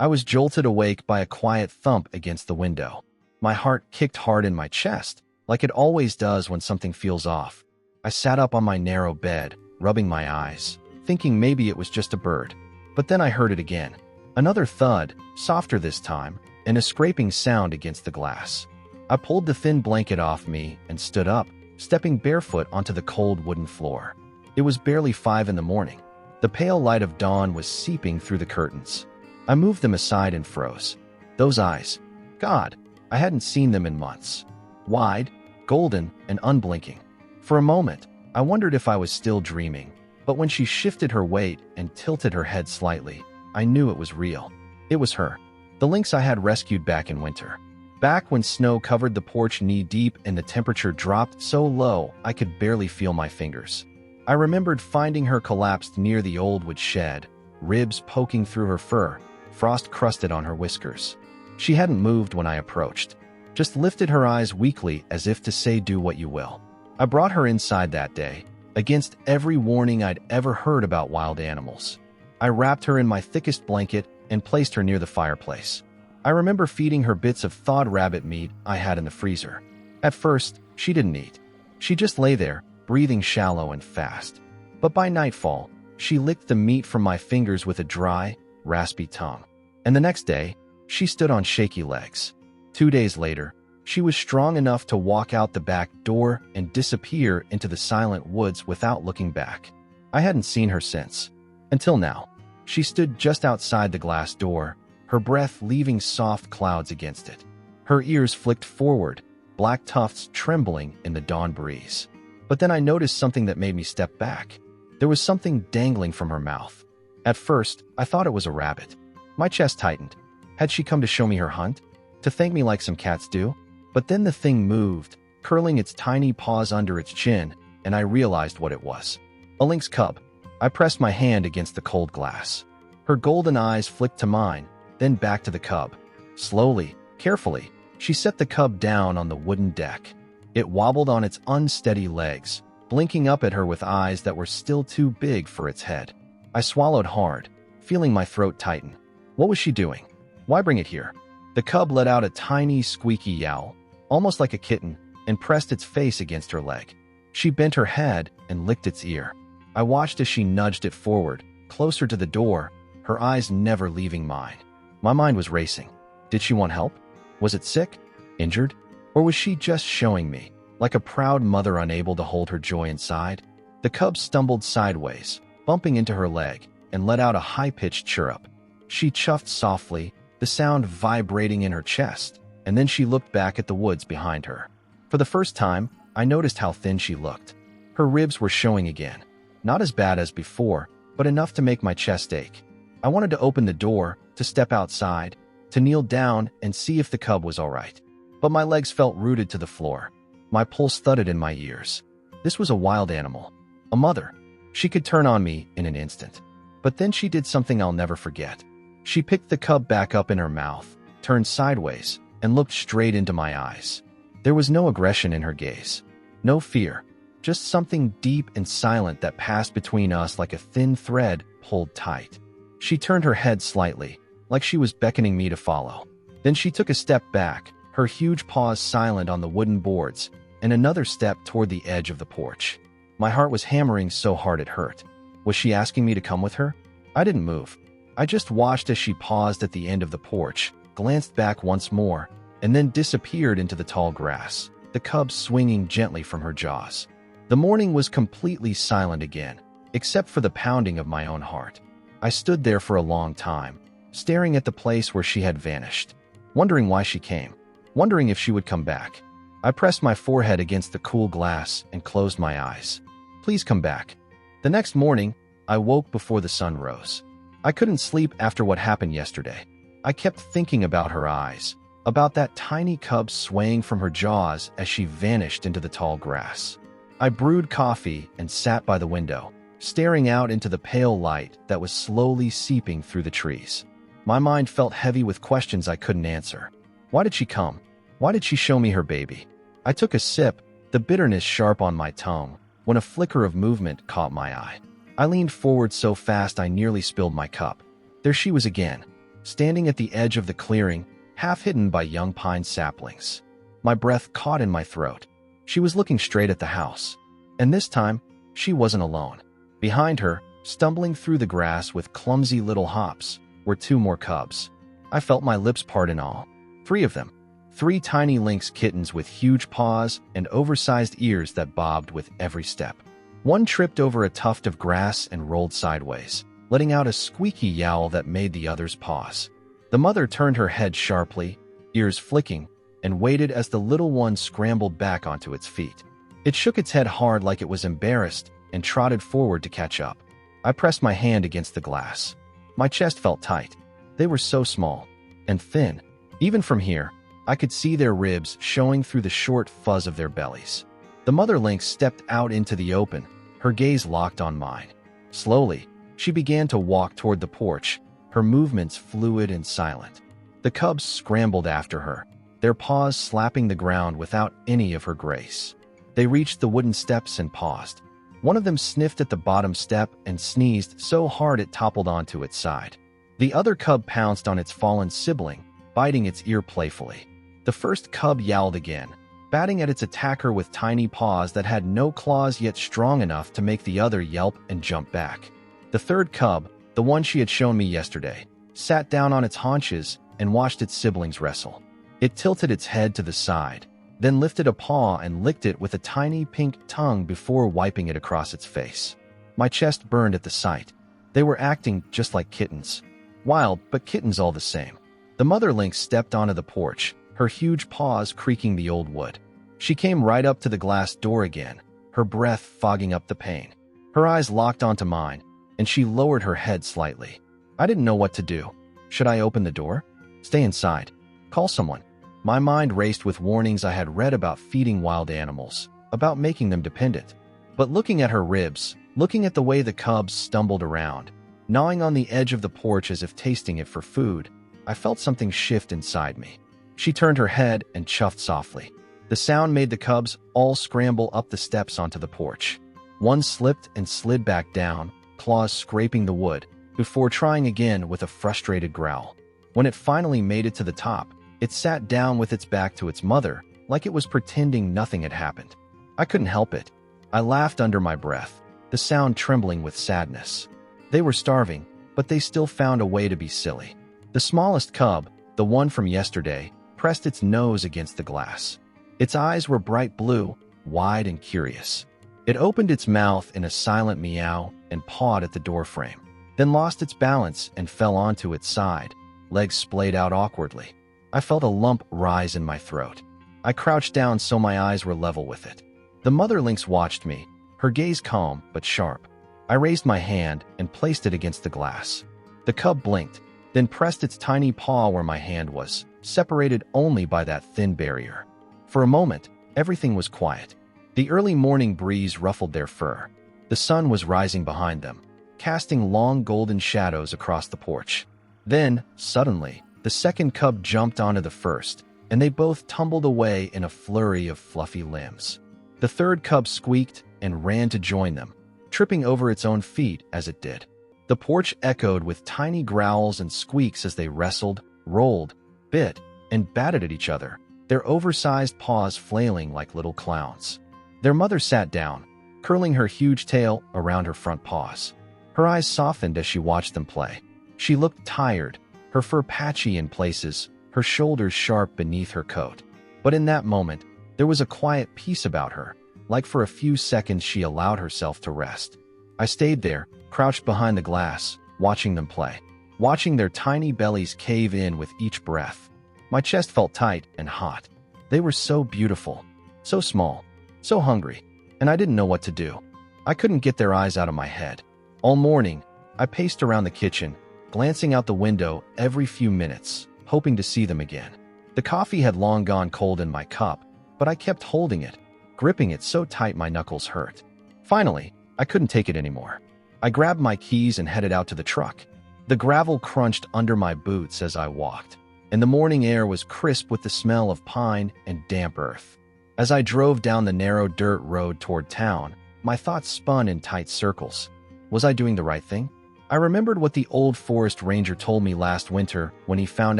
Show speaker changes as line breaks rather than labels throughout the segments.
I was jolted awake by a quiet thump against the window. My heart kicked hard in my chest, like it always does when something feels off. I sat up on my narrow bed, rubbing my eyes, thinking maybe it was just a bird. But then I heard it again. Another thud, softer this time, and a scraping sound against the glass. I pulled the thin blanket off me and stood up, stepping barefoot onto the cold wooden floor. It was barely 5 in the morning. The pale light of dawn was seeping through the curtains. I moved them aside and froze. Those eyes. God, I hadn't seen them in months. Wide, golden, and unblinking. For a moment, I wondered if I was still dreaming, but when she shifted her weight and tilted her head slightly, I knew it was real. It was her, the lynx I had rescued back in winter. Back when snow covered the porch knee-deep and the temperature dropped so low I could barely feel my fingers. I remembered finding her collapsed near the old wood shed, ribs poking through her fur, frost crusted on her whiskers. She hadn't moved when I approached, just lifted her eyes weakly as if to say, "Do what you will." I brought her inside that day, against every warning I'd ever heard about wild animals. I wrapped her in my thickest blanket and placed her near the fireplace. I remember feeding her bits of thawed rabbit meat I had in the freezer. At first, she didn't eat. She just lay there, breathing shallow and fast. But by nightfall, she licked the meat from my fingers with a dry, raspy tongue. And the next day, she stood on shaky legs. 2 days later, she was strong enough to walk out the back door and disappear into the silent woods without looking back. I hadn't seen her since. Until now. She stood just outside the glass door, her breath leaving soft clouds against it. Her ears flicked forward, black tufts trembling in the dawn breeze. But then I noticed something that made me step back. There was something dangling from her mouth. At first, I thought it was a rabbit. My chest tightened. Had she come to show me her hunt? To thank me like some cats do? But then the thing moved, curling its tiny paws under its chin, and I realized what it was. A lynx cub. I pressed my hand against the cold glass. Her golden eyes flicked to mine, then back to the cub. Slowly, carefully, she set the cub down on the wooden deck. It wobbled on its unsteady legs, blinking up at her with eyes that were still too big for its head. I swallowed hard, feeling my throat tighten. What was she doing? Why bring it here? The cub let out a tiny, squeaky yowl, almost like a kitten, and pressed its face against her leg. She bent her head and licked its ear. I watched as she nudged it forward, closer to the door, her eyes never leaving mine. My mind was racing. Did she want help? Was it sick? Injured? Or was she just showing me, like a proud mother unable to hold her joy inside? The cub stumbled sideways, bumping into her leg, and let out a high-pitched chirrup. She chuffed softly, the sound vibrating in her chest, and then she looked back at the woods behind her. For the first time, I noticed how thin she looked. Her ribs were showing again. Not as bad as before, but enough to make my chest ache. I wanted to open the door, to step outside, to kneel down and see if the cub was all right. But my legs felt rooted to the floor. My pulse thudded in my ears. This was a wild animal. A mother. She could turn on me in an instant. But then she did something I'll never forget. She picked the cub back up in her mouth, turned sideways, and looked straight into my eyes. There was no aggression in her gaze. No fear. Just something deep and silent that passed between us like a thin thread pulled tight. She turned her head slightly, like she was beckoning me to follow. Then she took a step back, her huge paws silent on the wooden boards, and another step toward the edge of the porch. My heart was hammering so hard it hurt. Was she asking me to come with her? I didn't move. I just watched as she paused at the end of the porch, glanced back once more, and then disappeared into the tall grass, the cub swinging gently from her jaws. The morning was completely silent again, except for the pounding of my own heart. I stood there for a long time, staring at the place where she had vanished, wondering why she came, wondering if she would come back. I pressed my forehead against the cool glass and closed my eyes. Please come back. The next morning, I woke before the sun rose. I couldn't sleep after what happened yesterday. I kept thinking about her eyes, about that tiny cub swaying from her jaws as she vanished into the tall grass. I brewed coffee and sat by the window, staring out into the pale light that was slowly seeping through the trees. My mind felt heavy with questions I couldn't answer. Why did she come? Why did she show me her baby? I took a sip, the bitterness sharp on my tongue, when a flicker of movement caught my eye. I leaned forward so fast I nearly spilled my cup. There she was again, standing at the edge of the clearing, half hidden by young pine saplings. My breath caught in my throat. She was looking straight at the house. And this time, she wasn't alone. Behind her, stumbling through the grass with clumsy little hops, were 2 more cubs. I felt my lips part in awe. 3 of them. 3 tiny lynx kittens with huge paws and oversized ears that bobbed with every step. One tripped over a tuft of grass and rolled sideways, letting out a squeaky yowl that made the others pause. The mother turned her head sharply, ears flicking, and waited as the little one scrambled back onto its feet. It shook its head hard like it was embarrassed and trotted forward to catch up. I pressed my hand against the glass. My chest felt tight. They were so small and thin. Even from here, I could see their ribs showing through the short fuzz of their bellies. The mother lynx stepped out into the open, her gaze locked on mine. Slowly, she began to walk toward the porch, her movements fluid and silent. The cubs scrambled after her, their paws slapping the ground without any of her grace. They reached the wooden steps and paused. One of them sniffed at the bottom step and sneezed so hard it toppled onto its side. The other cub pounced on its fallen sibling, biting its ear playfully. The first cub yowled again, batting at its attacker with tiny paws that had no claws yet strong enough to make the other yelp and jump back. The third cub, the one she had shown me yesterday, sat down on its haunches and watched its siblings wrestle. It tilted its head to the side, then lifted a paw and licked it with a tiny pink tongue before wiping it across its face. My chest burned at the sight. They were acting just like kittens. Wild, but kittens all the same. The mother lynx stepped onto the porch, her huge paws creaking the old wood. She came right up to the glass door again, her breath fogging up the pane. Her eyes locked onto mine, and she lowered her head slightly. I didn't know what to do. Should I open the door? Stay inside? Call someone? My mind raced with warnings I had read about feeding wild animals, about making them dependent. But looking at her ribs, looking at the way the cubs stumbled around, gnawing on the edge of the porch as if tasting it for food, I felt something shift inside me. She turned her head and chuffed softly. The sound made the cubs all scramble up the steps onto the porch. One slipped and slid back down, claws scraping the wood, before trying again with a frustrated growl. When it finally made it to the top, it sat down with its back to its mother, like it was pretending nothing had happened. I couldn't help it. I laughed under my breath, the sound trembling with sadness. They were starving, but they still found a way to be silly. The smallest cub, the one from yesterday, pressed its nose against the glass. Its eyes were bright blue, wide and curious. It opened its mouth in a silent meow and pawed at the doorframe, then lost its balance and fell onto its side, legs splayed out awkwardly. I felt a lump rise in my throat. I crouched down so my eyes were level with it. The mother lynx watched me, her gaze calm but sharp. I raised my hand and placed it against the glass. The cub blinked, then pressed its tiny paw where my hand was, separated only by that thin barrier. For a moment, everything was quiet. The early morning breeze ruffled their fur. The sun was rising behind them, casting long golden shadows across the porch. Then, suddenly, the second cub jumped onto the first, and they both tumbled away in a flurry of fluffy limbs. The third cub squeaked and ran to join them, tripping over its own feet as it did. The porch echoed with tiny growls and squeaks as they wrestled, rolled, bit, and batted at each other, their oversized paws flailing like little clowns. Their mother sat down, curling her huge tail around her front paws. Her eyes softened as she watched them play. She looked tired, her fur patchy in places, her shoulders sharp beneath her coat. But in that moment, there was a quiet peace about her, like for a few seconds she allowed herself to rest. I stayed there, crouched behind the glass, watching them play, watching their tiny bellies cave in with each breath. My chest felt tight and hot. They were so beautiful, so small, so hungry, and I didn't know what to do. I couldn't get their eyes out of my head. All morning, I paced around the kitchen, glancing out the window every few minutes, hoping to see them again. The coffee had long gone cold in my cup, but I kept holding it, gripping it so tight my knuckles hurt. Finally, I couldn't take it anymore. I grabbed my keys and headed out to the truck. The gravel crunched under my boots as I walked, and the morning air was crisp with the smell of pine and damp earth. As I drove down the narrow dirt road toward town, my thoughts spun in tight circles. Was I doing the right thing? I remembered what the old forest ranger told me last winter when he found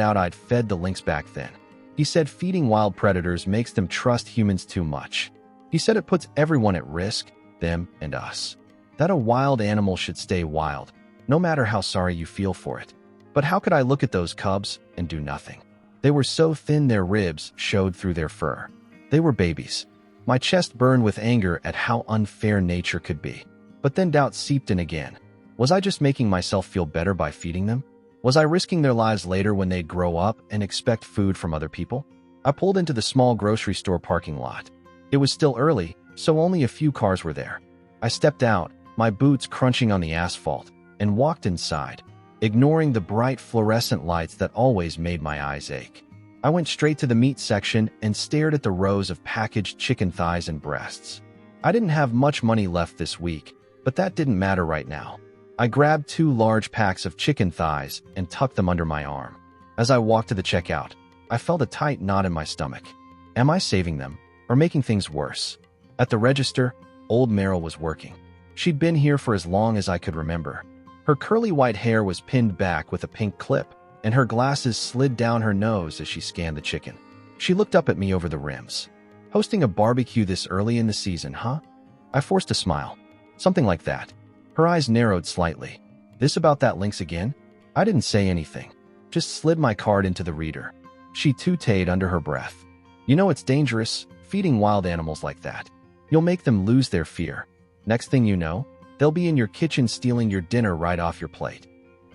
out I'd fed the lynx back then. He said feeding wild predators makes them trust humans too much. He said it puts everyone at risk, them and us. That a wild animal should stay wild, no matter how sorry you feel for it. But how could I look at those cubs and do nothing? They were so thin their ribs showed through their fur. They were babies. My chest burned with anger at how unfair nature could be. But then doubt seeped in again. Was I just making myself feel better by feeding them? Was I risking their lives later when they'd grow up and expect food from other people? I pulled into the small grocery store parking lot. It was still early, so only a few cars were there. I stepped out, my boots crunching on the asphalt, and walked inside, ignoring the bright fluorescent lights that always made my eyes ache. I went straight to the meat section and stared at the rows of packaged chicken thighs and breasts. I didn't have much money left this week, but that didn't matter right now. I grabbed 2 large packs of chicken thighs and tucked them under my arm. As I walked to the checkout, I felt a tight knot in my stomach. Am I saving them or making things worse? At the register, old Meryl was working. She'd been here for as long as I could remember. Her curly white hair was pinned back with a pink clip, and her glasses slid down her nose as she scanned the chicken. She looked up at me over the rims. Hosting a barbecue this early in the season, huh? I forced a smile. Something like that. Her eyes narrowed slightly. This about that lynx again? I didn't say anything. Just slid my card into the reader. She tooted under her breath. You know it's dangerous, feeding wild animals like that. You'll make them lose their fear. Next thing you know, they'll be in your kitchen stealing your dinner right off your plate.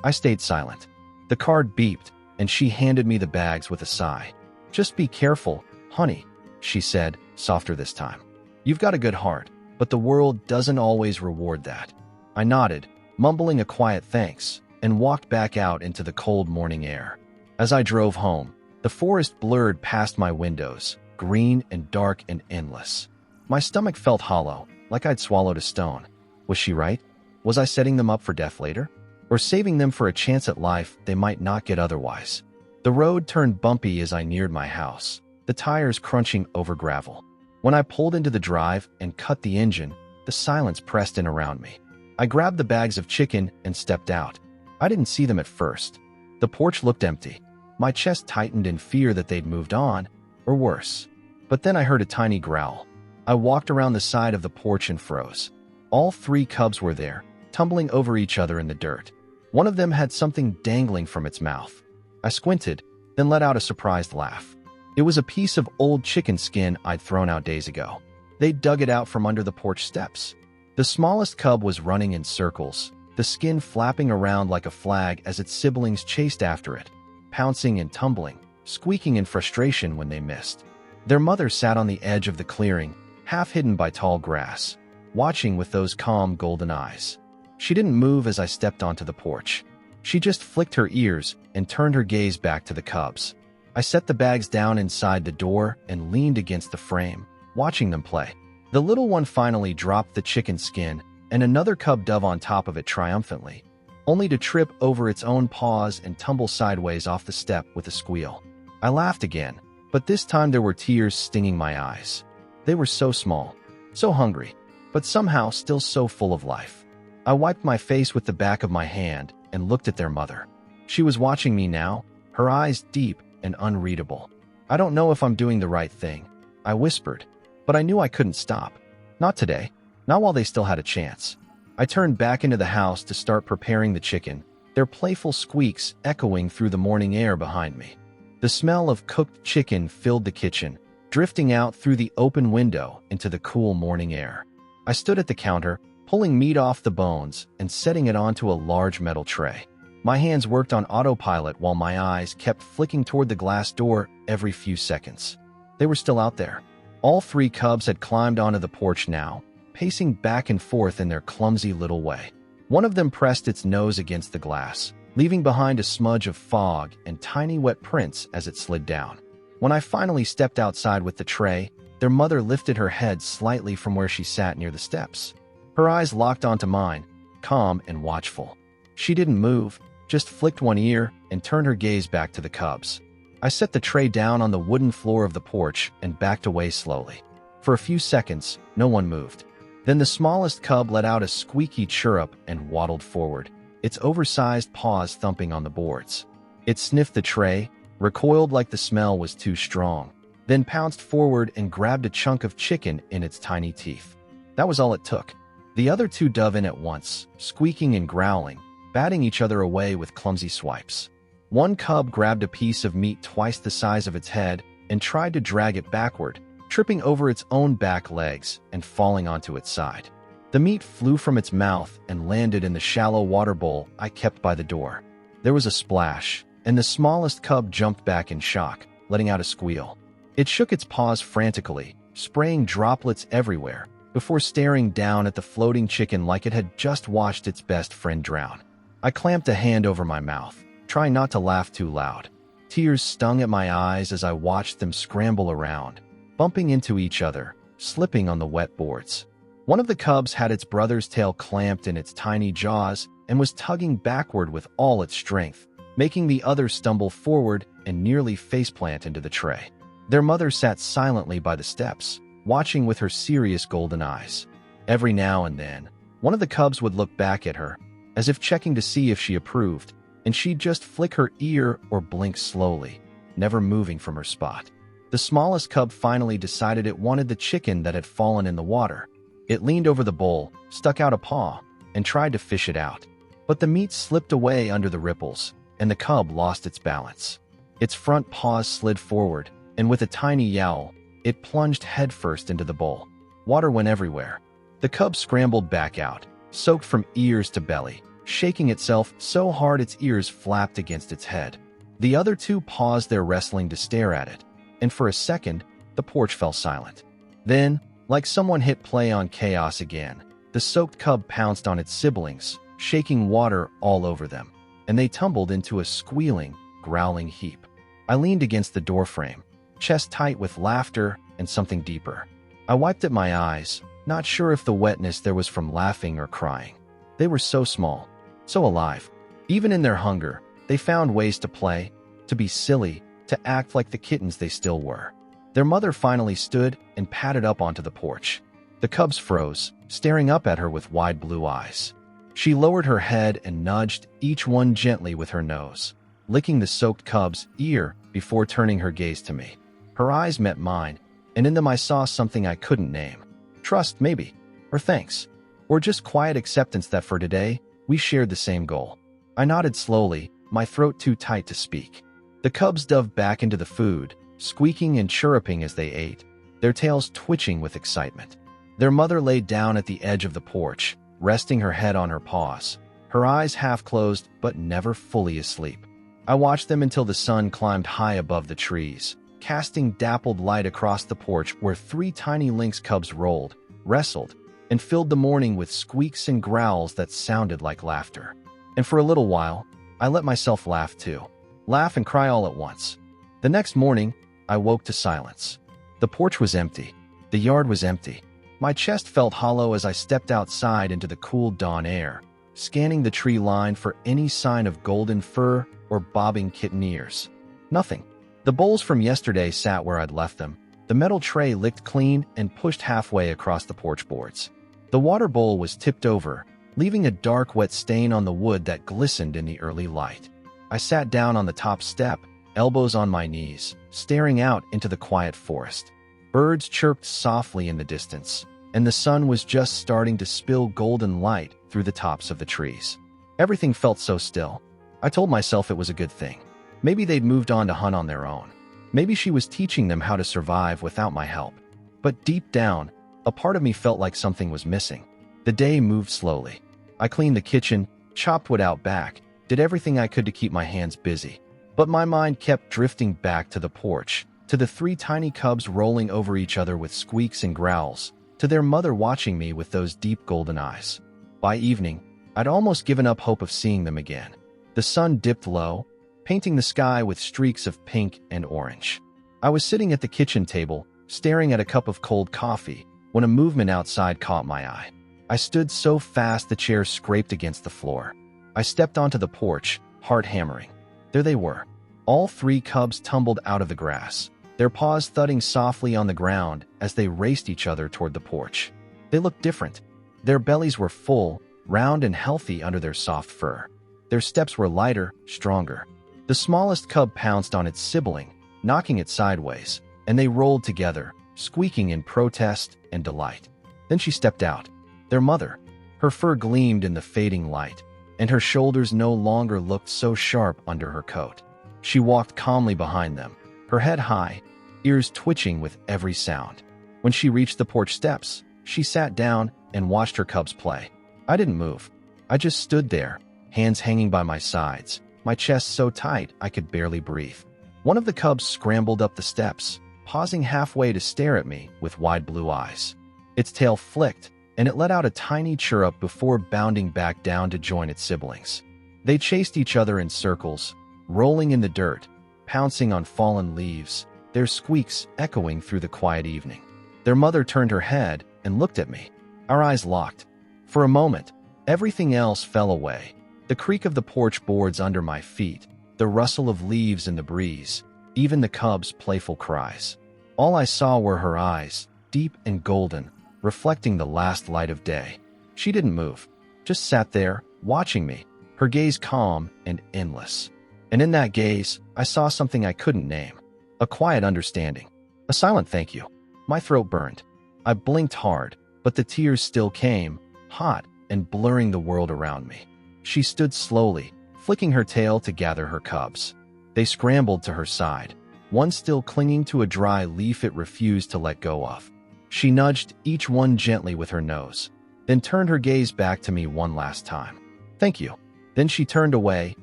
I stayed silent. The card beeped, and she handed me the bags with a sigh. Just be careful, honey, she said, softer this time. You've got a good heart, but the world doesn't always reward that. I nodded, mumbling a quiet thanks, and walked back out into the cold morning air. As I drove home, the forest blurred past my windows, green and dark and endless. My stomach felt hollow, like I'd swallowed a stone. Was she right? Was I setting them up for death later? Or saving them for a chance at life they might not get otherwise? The road turned bumpy as I neared my house, the tires crunching over gravel. When I pulled into the drive and cut the engine, the silence pressed in around me. I grabbed the bags of chicken and stepped out. I didn't see them at first. The porch looked empty. My chest tightened in fear that they'd moved on, or worse. But then I heard a tiny growl. I walked around the side of the porch and froze. All 3 cubs were there, tumbling over each other in the dirt. One of them had something dangling from its mouth. I squinted, then let out a surprised laugh. It was a piece of old chicken skin I'd thrown out days ago. They'd dug it out from under the porch steps. The smallest cub was running in circles, the skin flapping around like a flag as its siblings chased after it, pouncing and tumbling, squeaking in frustration when they missed. Their mother sat on the edge of the clearing, half hidden by tall grass, watching with those calm golden eyes. She didn't move as I stepped onto the porch. She just flicked her ears and turned her gaze back to the cubs. I set the bags down inside the door and leaned against the frame, watching them play. The little one finally dropped the chicken skin, and another cub dove on top of it triumphantly, only to trip over its own paws and tumble sideways off the step with a squeal. I laughed again, but this time there were tears stinging my eyes. They were so small, so hungry, but somehow still so full of life. I wiped my face with the back of my hand and looked at their mother. She was watching me now, her eyes deep and unreadable. I don't know if I'm doing the right thing, I whispered, but I knew I couldn't stop. Not today, not while they still had a chance. I turned back into the house to start preparing the chicken, their playful squeaks echoing through the morning air behind me. The smell of cooked chicken filled the kitchen, drifting out through the open window into the cool morning air. I stood at the counter, pulling meat off the bones and setting it onto a large metal tray. My hands worked on autopilot while my eyes kept flicking toward the glass door every few seconds. They were still out there. All 3 cubs had climbed onto the porch now, pacing back and forth in their clumsy little way. One of them pressed its nose against the glass, leaving behind a smudge of fog and tiny wet prints as it slid down. When I finally stepped outside with the tray, their mother lifted her head slightly from where she sat near the steps. Her eyes locked onto mine, calm and watchful. She didn't move, just flicked one ear and turned her gaze back to the cubs. I set the tray down on the wooden floor of the porch and backed away slowly. For a few seconds, no one moved. Then the smallest cub let out a squeaky chirrup and waddled forward. its oversized paws thumping on the boards. It sniffed the tray, recoiled like the smell was too strong, then pounced forward and grabbed a chunk of chicken in its tiny teeth. That was all it took. The other two dove in at once, squeaking and growling, batting each other away with clumsy swipes. One cub grabbed a piece of meat twice the size of its head and tried to drag it backward, tripping over its own back legs and falling onto its side. The meat flew from its mouth and landed in the shallow water bowl I kept by the door. There was a splash, and the smallest cub jumped back in shock, letting out a squeal. It shook its paws frantically, spraying droplets everywhere, before staring down at the floating chicken like it had just watched its best friend drown. I clamped a hand over my mouth, trying not to laugh too loud. Tears stung at my eyes as I watched them scramble around, bumping into each other, slipping on the wet boards. One of the cubs had its brother's tail clamped in its tiny jaws and was tugging backward with all its strength, making the other stumble forward and nearly faceplant into the tray. Their mother sat silently by the steps, watching with her serious golden eyes. Every now and then, one of the cubs would look back at her, as if checking to see if she approved, and she'd just flick her ear or blink slowly, never moving from her spot. The smallest cub finally decided it wanted the chicken that had fallen in the water. It leaned over the bowl, stuck out a paw, and tried to fish it out. But the meat slipped away under the ripples, and the cub lost its balance. Its front paws slid forward, and with a tiny yowl, it plunged headfirst into the bowl. Water went everywhere. The cub scrambled back out, soaked from ears to belly, shaking itself so hard its ears flapped against its head. The other two paused their wrestling to stare at it, and for a second, the porch fell silent. Then, like someone hit play on chaos again, the soaked cub pounced on its siblings, shaking water all over them, and they tumbled into a squealing, growling heap. I leaned against the doorframe, chest tight with laughter and something deeper. I wiped at my eyes, not sure if the wetness there was from laughing or crying. They were so small, so alive. Even in their hunger, they found ways to play, to be silly, to act like the kittens they still were. Their mother finally stood and padded up onto the porch. The cubs froze, staring up at her with wide blue eyes. She lowered her head and nudged each one gently with her nose, licking the soaked cub's ear before turning her gaze to me. Her eyes met mine, and in them I saw something I couldn't name. Trust, maybe, or thanks, or just quiet acceptance that for today, we shared the same goal. I nodded slowly, my throat too tight to speak. The cubs dove back into the food, squeaking and chirruping as they ate, their tails twitching with excitement. Their mother lay down at the edge of the porch, resting her head on her paws, her eyes half closed but never fully asleep. I watched them until the sun climbed high above the trees, casting dappled light across the porch where 3 tiny lynx cubs rolled, wrestled, and filled the morning with squeaks and growls that sounded like laughter. And for a little while, I let myself laugh too. Laugh and cry all at once. The next morning, I woke to silence. The porch was empty. The yard was empty. My chest felt hollow as I stepped outside into the cool dawn air, scanning the tree line for any sign of golden fur or bobbing kitten ears. Nothing. The bowls from yesterday sat where I'd left them, the metal tray licked clean and pushed halfway across the porch boards. The water bowl was tipped over, leaving a dark wet stain on the wood that glistened in the early light. I sat down on the top step, elbows on my knees, staring out into the quiet forest. Birds chirped softly in the distance, and the sun was just starting to spill golden light through the tops of the trees. Everything felt so still. I told myself it was a good thing. Maybe they'd moved on to hunt on their own. Maybe she was teaching them how to survive without my help. But deep down, a part of me felt like something was missing. The day moved slowly. I cleaned the kitchen, chopped wood out back, did everything I could to keep my hands busy. But my mind kept drifting back to the porch, to the 3 tiny cubs rolling over each other with squeaks and growls, to their mother watching me with those deep golden eyes. By evening, I'd almost given up hope of seeing them again. The sun dipped low, painting the sky with streaks of pink and orange. I was sitting at the kitchen table, staring at a cup of cold coffee, when a movement outside caught my eye. I stood so fast the chair scraped against the floor. I stepped onto the porch, heart hammering. There they were. All 3 cubs tumbled out of the grass, their paws thudding softly on the ground as they raced each other toward the porch. They looked different. Their bellies were full, round and healthy under their soft fur. Their steps were lighter, stronger. The smallest cub pounced on its sibling, knocking it sideways, and they rolled together, squeaking in protest and delight. Then she stepped out. Their mother. Her fur gleamed in the fading light, and her shoulders no longer looked so sharp under her coat. She walked calmly behind them, her head high, ears twitching with every sound. When she reached the porch steps, she sat down and watched her cubs play. I didn't move. I just stood there, hands hanging by my sides, my chest so tight I could barely breathe. One of the cubs scrambled up the steps, pausing halfway to stare at me with wide blue eyes. Its tail flicked, and it let out a tiny chirrup before bounding back down to join its siblings. They chased each other in circles, rolling in the dirt, pouncing on fallen leaves, their squeaks echoing through the quiet evening. Their mother turned her head and looked at me. Our eyes locked. For a moment, everything else fell away. The creak of the porch boards under my feet, the rustle of leaves in the breeze, even the cubs' playful cries. All I saw were her eyes, deep and golden, reflecting the last light of day. She didn't move, just sat there, watching me, her gaze calm and endless. And in that gaze, I saw something I couldn't name. A quiet understanding. A silent thank you. My throat burned. I blinked hard, but the tears still came, hot and blurring the world around me. She stood slowly, flicking her tail to gather her cubs. They scrambled to her side, one still clinging to a dry leaf it refused to let go of. She nudged each one gently with her nose, then turned her gaze back to me one last time. Thank you. Then she turned away,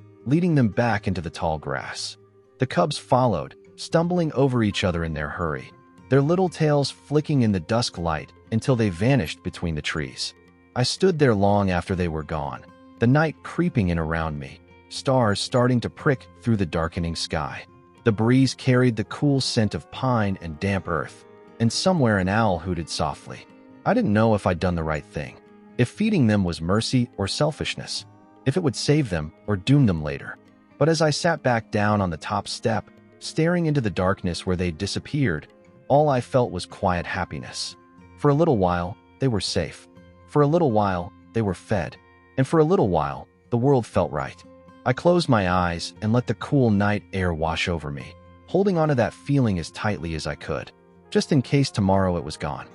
leading them back into the tall grass. The cubs followed, stumbling over each other in their hurry, their little tails flicking in the dusk light until they vanished between the trees. I stood there long after they were gone, the night creeping in around me, stars starting to prick through the darkening sky. The breeze carried the cool scent of pine and damp earth, and somewhere an owl hooted softly. I didn't know if I'd done the right thing, if feeding them was mercy or selfishness, if it would save them or doom them later. But as I sat back down on the top step, staring into the darkness where they'd disappeared, all I felt was quiet happiness. For a little while, they were safe. For a little while, they were fed. And for a little while, the world felt right. I closed my eyes and let the cool night air wash over me, holding onto that feeling as tightly as I could, just in case tomorrow it was gone.